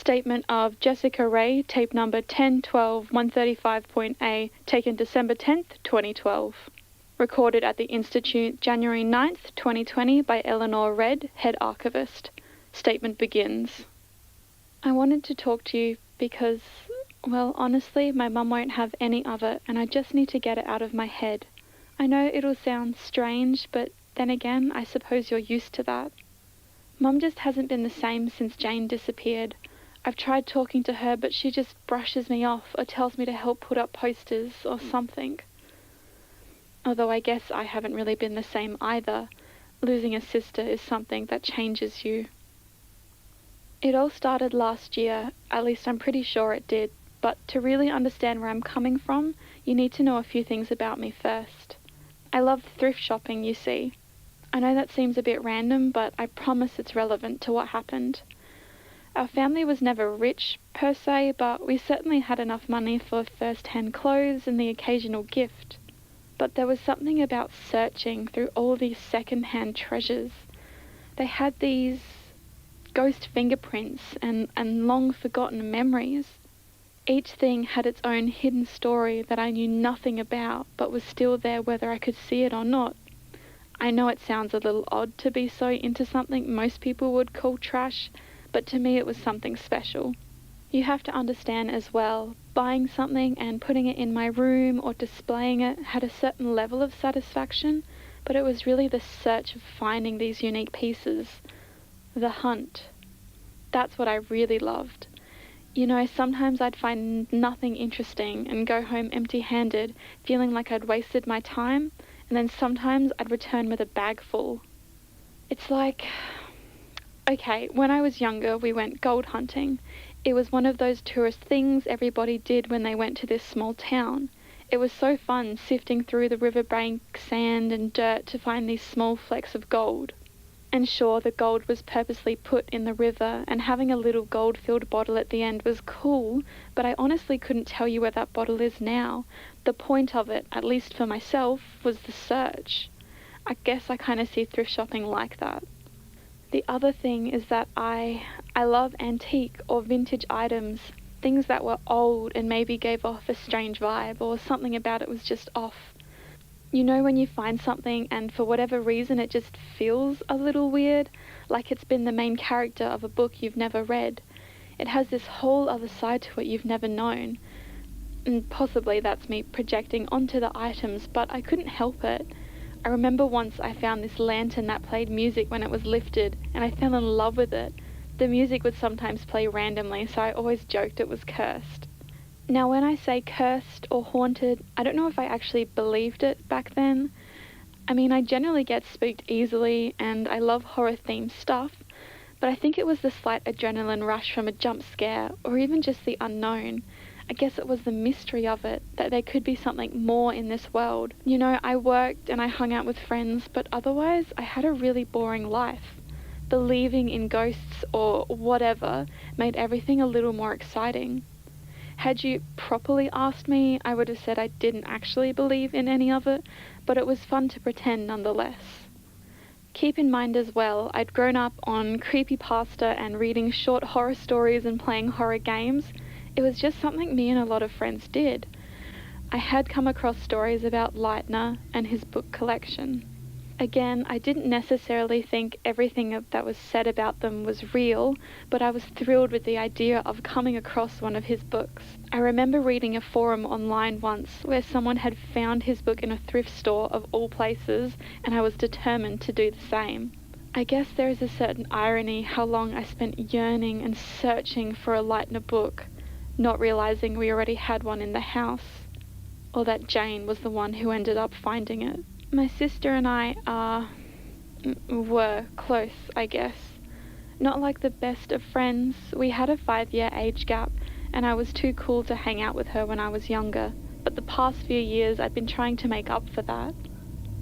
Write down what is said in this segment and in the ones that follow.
Statement of Jessica Ray, tape number 1012-135.A, taken December 10th, 2012. Recorded at the Institute January 9th, 2020 by Eleanor Red, Head Archivist. Statement begins. I wanted to talk to you because, well, honestly, my mum won't have any of it and I just need to get it out of my head. I know it'll sound strange, but then again, I suppose you're used to that. Mum just hasn't been the same since Jane disappeared. I've tried talking to her, but she just brushes me off or tells me to help put up posters or something. Although I guess I haven't really been the same either. Losing a sister is something that changes you. It all started last year, at least I'm pretty sure it did, but to really understand where I'm coming from, you need to know a few things about me first. I love thrift shopping, you see. I know that seems a bit random, but I promise it's relevant to what happened. Our family was never rich, per se, but we certainly had enough money for first-hand clothes and the occasional gift. But there was something about searching through all these second-hand treasures. They had these ghost fingerprints and long-forgotten memories. Each thing had its own hidden story that I knew nothing about, but was still there whether I could see it or not. I know it sounds a little odd to be so into something most people would call trash, but to me it was something special. You have to understand as well, buying something and putting it in my room or displaying it had a certain level of satisfaction, but it was really the search of finding these unique pieces. The hunt. That's what I really loved. You know, sometimes I'd find nothing interesting and go home empty-handed, feeling like I'd wasted my time, and then sometimes I'd return with a bag full. It's like, okay, when I was younger, we went gold hunting. It was one of those tourist things everybody did when they went to this small town. It was so fun sifting through the riverbank sand and dirt to find these small flecks of gold. And sure, the gold was purposely put in the river, and having a little gold-filled bottle at the end was cool, but I honestly couldn't tell you where that bottle is now. The point of it, at least for myself, was the search. I guess I kind of see thrift shopping like that. The other thing is that I love antique or vintage items, things that were old and maybe gave off a strange vibe, or something about it was just off. You know when you find something and for whatever reason it just feels a little weird, like it's been the main character of a book you've never read. It has this whole other side to it you've never known. And possibly that's me projecting onto the items, but I couldn't help it. I remember once I found this lantern that played music when it was lifted, and I fell in love with it. The music would sometimes play randomly, so I always joked it was cursed. Now when I say cursed or haunted, I don't know if I actually believed it back then. I mean, I generally get spooked easily and I love horror-themed stuff, but I think it was the slight adrenaline rush from a jump scare or even just the unknown. I guess it was the mystery of it, that there could be something more in this world. You know, I worked and I hung out with friends, but otherwise I had a really boring life. Believing in ghosts or whatever made everything a little more exciting. Had you properly asked me, I would have said I didn't actually believe in any of it, but it was fun to pretend nonetheless. Keep in mind as well, I'd grown up on creepypasta and reading short horror stories and playing horror games. It was just something me and a lot of friends did. I had come across stories about Lightner and his book collection. Again, I didn't necessarily think everything that was said about them was real, but I was thrilled with the idea of coming across one of his books. I remember reading a forum online once where someone had found his book in a thrift store of all places, and I was determined to do the same. I guess there is a certain irony how long I spent yearning and searching for a Lightner book, not realizing we already had one in the house, or that Jane was the one who ended up finding it. My sister and I were close, I guess. Not like the best of friends. We had a 5-year age gap, and I was too cool to hang out with her when I was younger. But the past few years I've been trying to make up for that.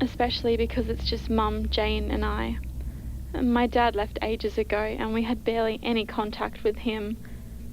Especially because it's just Mum, Jane and I. My dad left ages ago, and we had barely any contact with him.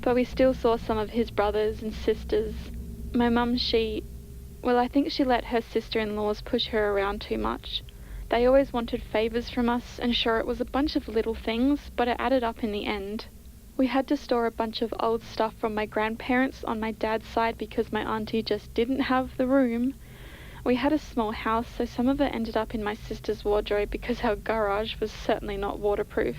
But we still saw some of his brothers and sisters. My mum, I think she let her sister-in-laws push her around too much. They always wanted favours from us, and sure, it was a bunch of little things, but it added up in the end. We had to store a bunch of old stuff from my grandparents on my dad's side because my auntie just didn't have the room. We had a small house, so some of it ended up in my sister's wardrobe because our garage was certainly not waterproof.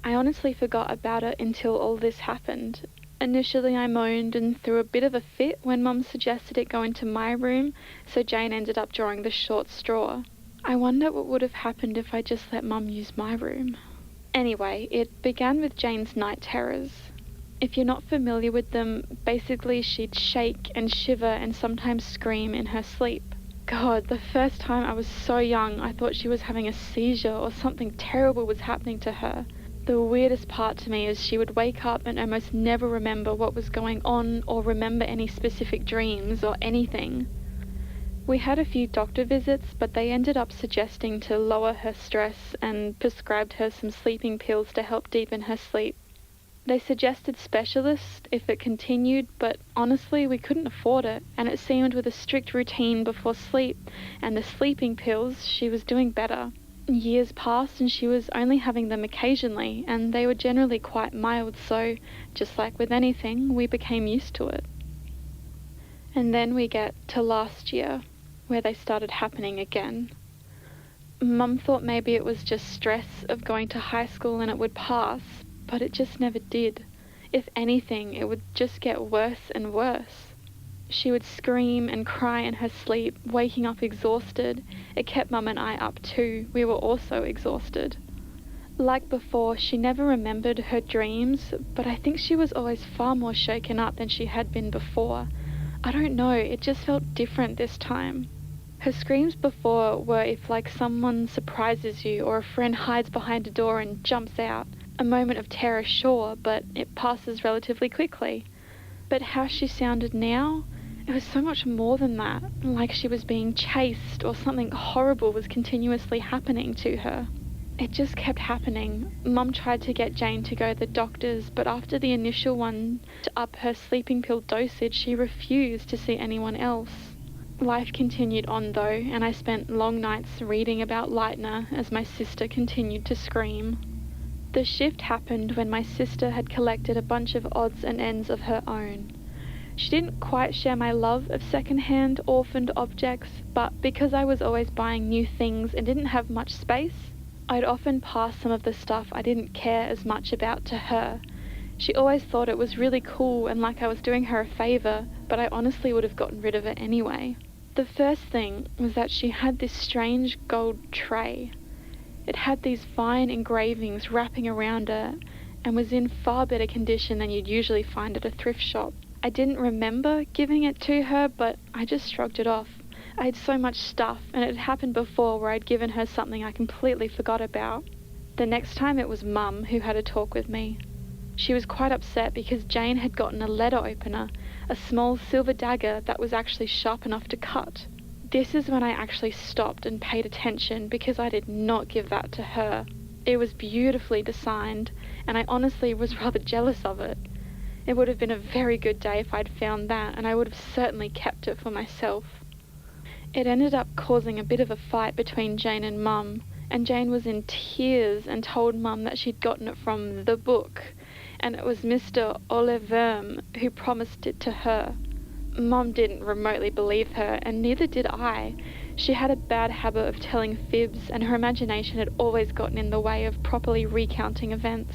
I honestly forgot about it until all this happened. Initially I moaned and threw a bit of a fit when Mum suggested it go into my room, so Jane ended up drawing the short straw. I wonder what would have happened if I just let Mum use my room. Anyway, it began with Jane's night terrors. If you're not familiar with them, basically she'd shake and shiver and sometimes scream in her sleep. God, the first time I was so young I thought she was having a seizure or something terrible was happening to her. The weirdest part to me is she would wake up and almost never remember what was going on or remember any specific dreams or anything. We had a few doctor visits, but they ended up suggesting to lower her stress and prescribed her some sleeping pills to help deepen her sleep. They suggested specialists if it continued, but honestly we couldn't afford it, and it seemed with a strict routine before sleep and the sleeping pills she was doing better. Years passed and she was only having them occasionally, and they were generally quite mild, so just like with anything, we became used to it. And then we get to last year, where they started happening again. Mum thought maybe it was just stress of going to high school and it would pass, but it just never did. If anything, it would just get worse and worse. She would scream and cry in her sleep, waking up exhausted. It kept Mum and I up too. We were also exhausted. Like before, she never remembered her dreams, but I think she was always far more shaken up than she had been before. I don't know, it just felt different this time. Her screams before were if like someone surprises you or a friend hides behind a door and jumps out. A moment of terror, sure, but it passes relatively quickly. But how she sounded now, it was so much more than that, like she was being chased or something horrible was continuously happening to her. It just kept happening. Mum tried to get Jane to go to the doctors, but after the initial one to up her sleeping pill dosage, she refused to see anyone else. Life continued on though, and I spent long nights reading about Lightner as my sister continued to scream. The shift happened when my sister had collected a bunch of odds and ends of her own. She didn't quite share my love of second-hand orphaned objects, but because I was always buying new things and didn't have much space, I'd often pass some of the stuff I didn't care as much about to her. She always thought it was really cool and like I was doing her a favour, but I honestly would have gotten rid of it anyway. The first thing was that she had this strange gold tray. It had these fine engravings wrapping around it and was in far better condition than you'd usually find at a thrift shop. I didn't remember giving it to her, but I just shrugged it off. I had so much stuff, and it had happened before where I'd given her something I completely forgot about. The next time it was Mum who had a talk with me. She was quite upset because Jane had gotten a letter opener, a small silver dagger that was actually sharp enough to cut. This is when I actually stopped and paid attention because I did not give that to her. It was beautifully designed, and I honestly was rather jealous of it. It would have been a very good day if I'd found that, and I would have certainly kept it for myself. It ended up causing a bit of a fight between Jane and Mum, and Jane was in tears and told Mum that she'd gotten it from the book, and it was Mr. Oliverm who promised it to her. Mum didn't remotely believe her, and neither did I. She had a bad habit of telling fibs, and her imagination had always gotten in the way of properly recounting events.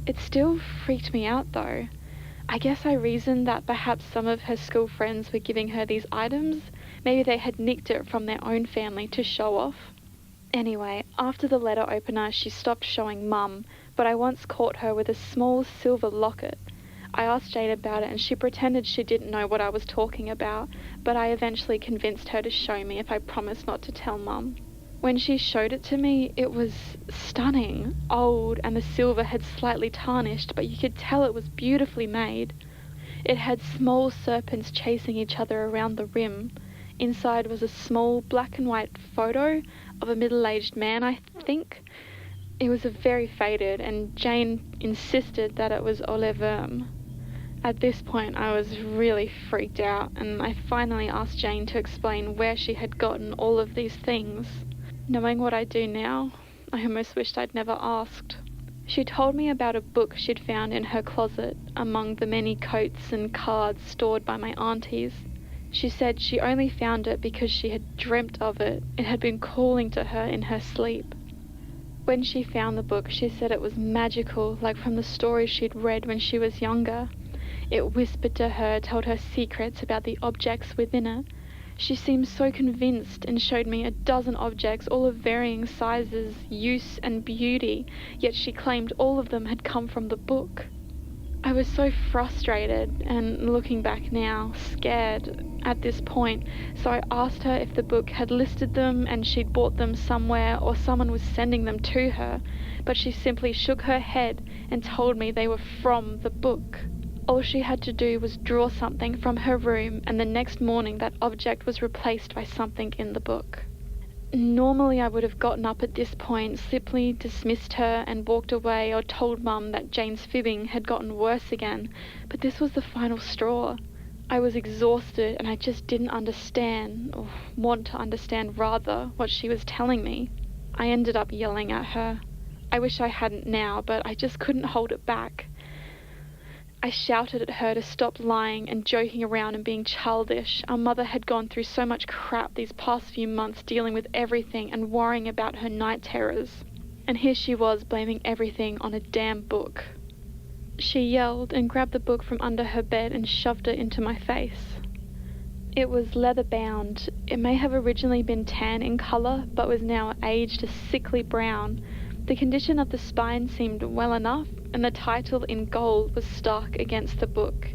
It still freaked me out though. I guess I reasoned that perhaps some of her school friends were giving her these items. Maybe they had nicked it from their own family to show off. Anyway, after the letter opener, she stopped showing Mum, but I once caught her with a small silver locket. I asked Jane about it and she pretended she didn't know what I was talking about, but I eventually convinced her to show me if I promised not to tell Mum. When she showed it to me, it was stunning, old, and the silver had slightly tarnished, but you could tell it was beautifully made. It had small serpents chasing each other around the rim. Inside was a small black and white photo of a middle-aged man, I think. It was very faded, and Jane insisted that it was Oliverm. At this point, I was really freaked out, and I finally asked Jane to explain where she had gotten all of these things. Knowing what I do now, I almost wished I'd never asked. She told me about a book she'd found in her closet among the many coats and cards stored by my aunties. She said she only found it because she had dreamt of it. It had been calling to her in her sleep. When she found the book, she said it was magical, like from the stories she'd read when she was younger. It whispered to her, told her secrets about the objects within it. She seemed so convinced and showed me a dozen objects, all of varying sizes, use and beauty, yet she claimed all of them had come from the book. I was so frustrated and, looking back now, scared at this point, so I asked her if the book had listed them and she'd bought them somewhere or someone was sending them to her, but she simply shook her head and told me they were from the book. All she had to do was draw something from her room, and the next morning that object was replaced by something in the book. Normally I would have gotten up at this point, simply dismissed her and walked away, or told Mum that Jane's fibbing had gotten worse again, but this was the final straw. I was exhausted and I just didn't understand, or want to understand rather, what she was telling me. I ended up yelling at her. I wish I hadn't now, but I just couldn't hold it back. I shouted at her to stop lying and joking around and being childish. Our mother had gone through so much crap these past few months, dealing with everything and worrying about her night terrors. And here she was blaming everything on a damn book. She yelled and grabbed the book from under her bed and shoved it into my face. It was leather bound. It may have originally been tan in colour, but was now aged a sickly brown. The condition of the spine seemed well enough, and the title in gold was stark against the book.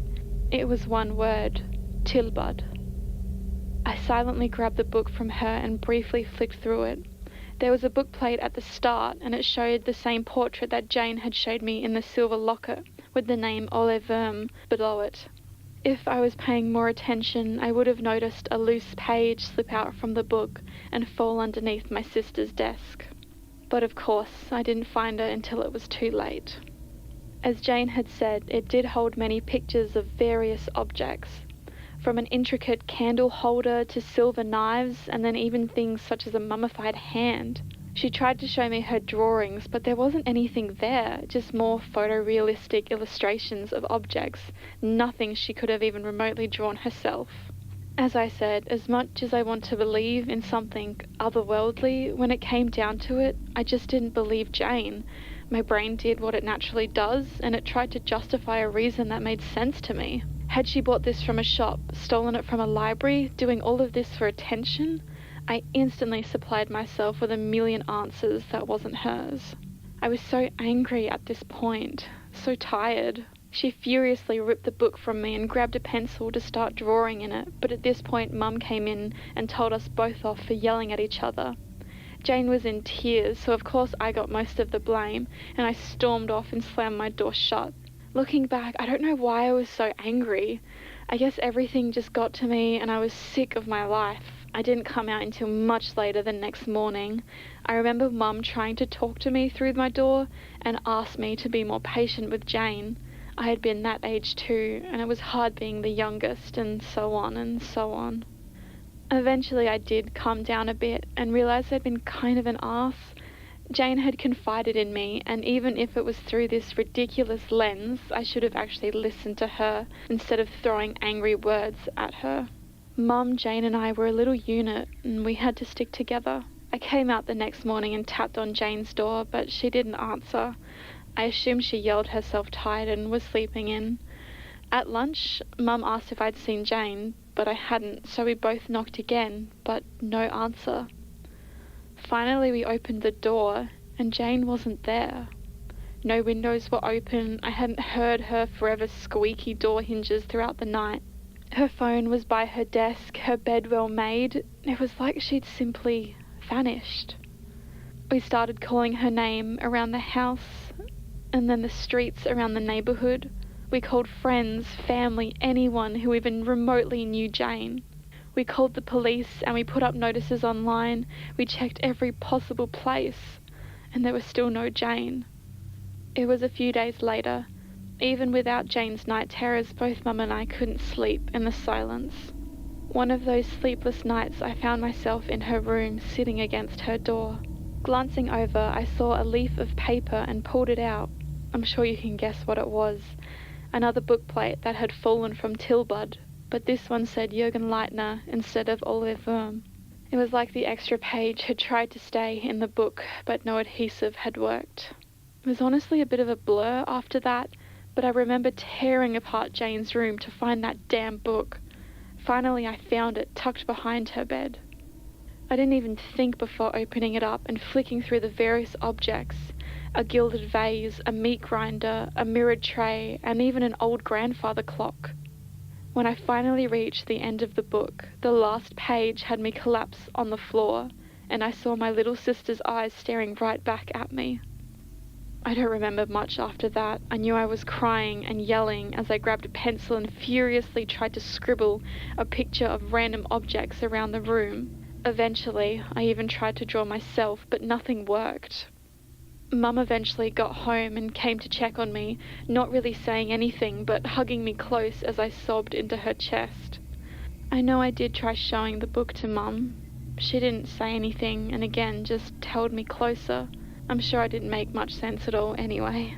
It was one word: Tilbud. I silently grabbed the book from her and briefly flicked through it. There was a book plate at the start, and it showed the same portrait that Jane had showed me in the silver locket, with the name Ole Verm below it. If I was paying more attention, I would have noticed a loose page slip out from the book and fall underneath my sister's desk. But of course, I didn't find it until it was too late. As Jane had said, it did hold many pictures of various objects, from an intricate candle holder to silver knives, and then even things such as a mummified hand. She tried to show me her drawings, but there wasn't anything there, just more photorealistic illustrations of objects, nothing she could have even remotely drawn herself. As I said, as much as I want to believe in something otherworldly, when it came down to it, I just didn't believe Jane. My brain did what it naturally does, and it tried to justify a reason that made sense to me. Had she bought this from a shop, stolen it from a library, doing all of this for attention? I instantly supplied myself with a million answers that wasn't hers. I was so angry at this point, so tired. She furiously ripped the book from me and grabbed a pencil to start drawing in it, but at this point Mum came in and told us both off for yelling at each other. Jane was in tears, so of course I got most of the blame, and I stormed off and slammed my door shut. Looking back, I don't know why I was so angry. I guess everything just got to me and I was sick of my life. I didn't come out until much later the next morning. I remember Mum trying to talk to me through my door and asked me to be more patient with Jane. I had been that age too, and it was hard being the youngest, and so on and so on. Eventually I did calm down a bit and realised I'd been kind of an arse. Jane had confided in me, and even if it was through this ridiculous lens, I should have actually listened to her instead of throwing angry words at her. Mum, Jane and I were a little unit, and we had to stick together. I came out the next morning and tapped on Jane's door, but she didn't answer. I assumed she yelled herself tired and was sleeping in. At lunch, Mum asked if I'd seen Jane, but I hadn't, so we both knocked again, but no answer. Finally we opened the door, and Jane wasn't there. No windows were open. I hadn't heard her forever squeaky door hinges throughout the night. Her phone was by her desk, her bed well made. It was like she'd simply vanished. We started calling her name around the house, and then the streets around the neighbourhood. We called friends, family, anyone who even remotely knew Jane. We called the police and we put up notices online. We checked every possible place, and there was still no Jane. It was a few days later. Even without Jane's night terrors, both Mum and I couldn't sleep in the silence. One of those sleepless nights I found myself in her room, sitting against her door. Glancing over, I saw a leaf of paper and pulled it out. I'm sure you can guess what it was. Another bookplate that had fallen from Tilbud, but this one said Jürgen Lightner instead of Ole Wurm. It was like the extra page had tried to stay in the book, but no adhesive had worked. It was honestly a bit of a blur after that, but I remember tearing apart Jane's room to find that damn book. Finally, I found it tucked behind her bed. I didn't even think before opening it up and flicking through the various objects. A gilded vase, a meat grinder, a mirrored tray, and even an old grandfather clock. When I finally reached the end of the book, the last page had me collapse on the floor, and I saw my little sister's eyes staring right back at me. I don't remember much after that. I knew I was crying and yelling as I grabbed a pencil and furiously tried to scribble a picture of random objects around the room. Eventually, I even tried to draw myself, but nothing worked. Mum eventually got home and came to check on me, not really saying anything, but hugging me close as I sobbed into her chest. I know I did try showing the book to Mum. She didn't say anything and again just held me closer. I'm sure I didn't make much sense at all anyway.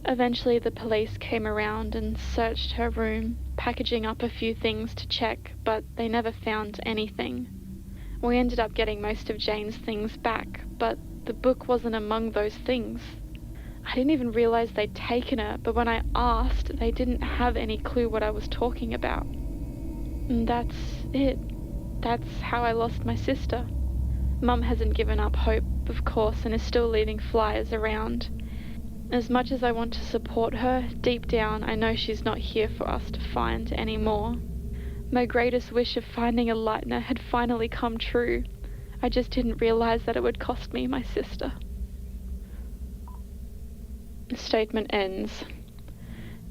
Eventually the police came around and searched her room, packaging up a few things to check, but they never found anything. We ended up getting most of Jane's things back, but the book wasn't among those things. I didn't even realize they'd taken it, but when I asked, they didn't have any clue what I was talking about. And that's it. That's how I lost my sister. Mum hasn't given up hope, of course, and is still leaving flyers around. As much as I want to support her, deep down I know she's not here for us to find anymore. My greatest wish of finding a Lightner had finally come true. I just didn't realize that it would cost me my sister. The statement ends.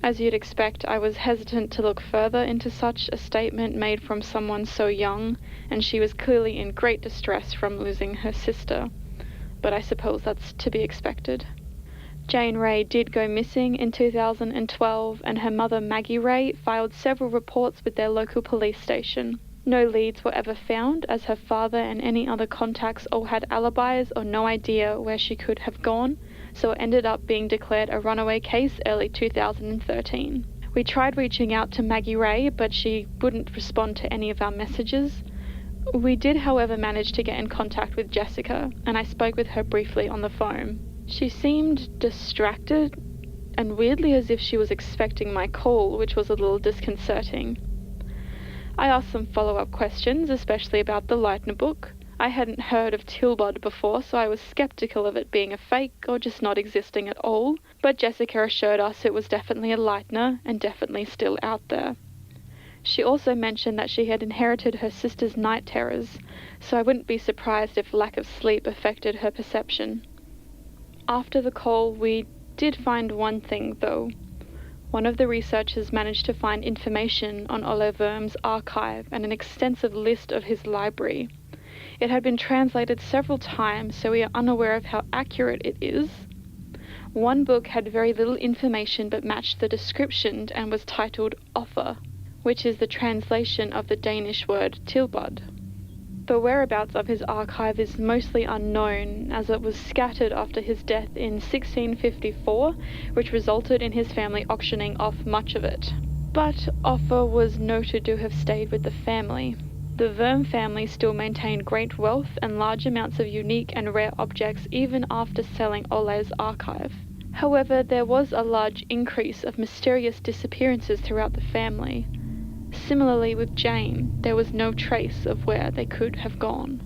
As you'd expect, I was hesitant to look further into such a statement made from someone so young, and she was clearly in great distress from losing her sister. But I suppose that's to be expected. Jane Ray did go missing in 2012, and her mother Maggie Ray filed several reports with their local police station. No leads were ever found, as her father and any other contacts all had alibis or no idea where she could have gone, so it ended up being declared a runaway case early 2013. We tried reaching out to Maggie Ray, but she wouldn't respond to any of our messages. We did, however, manage to get in contact with Jessica, and I spoke with her briefly on the phone. She seemed distracted, and weirdly as if she was expecting my call, which was a little disconcerting. I asked some follow-up questions, especially about the Lightner book. I hadn't heard of Tilbud before, so I was skeptical of it being a fake or just not existing at all, but Jessica assured us it was definitely a Lightner and definitely still out there. She also mentioned that she had inherited her sister's night terrors, so I wouldn't be surprised if lack of sleep affected her perception. After the call, we did find one thing, though. One of the researchers managed to find information on Ole Wurm's archive and an extensive list of his library. It had been translated several times, so we are unaware of how accurate it is. One book had very little information but matched the description and was titled Offer, which is the translation of the Danish word Tilbud. The whereabouts of his archive is mostly unknown, as it was scattered after his death in 1654, which resulted in his family auctioning off much of it. But Offer was noted to have stayed with the family. The Wurm family still maintained great wealth and large amounts of unique and rare objects even after selling Ole's archive. However, there was a large increase of mysterious disappearances throughout the family. Similarly with Jane, there was no trace of where they could have gone.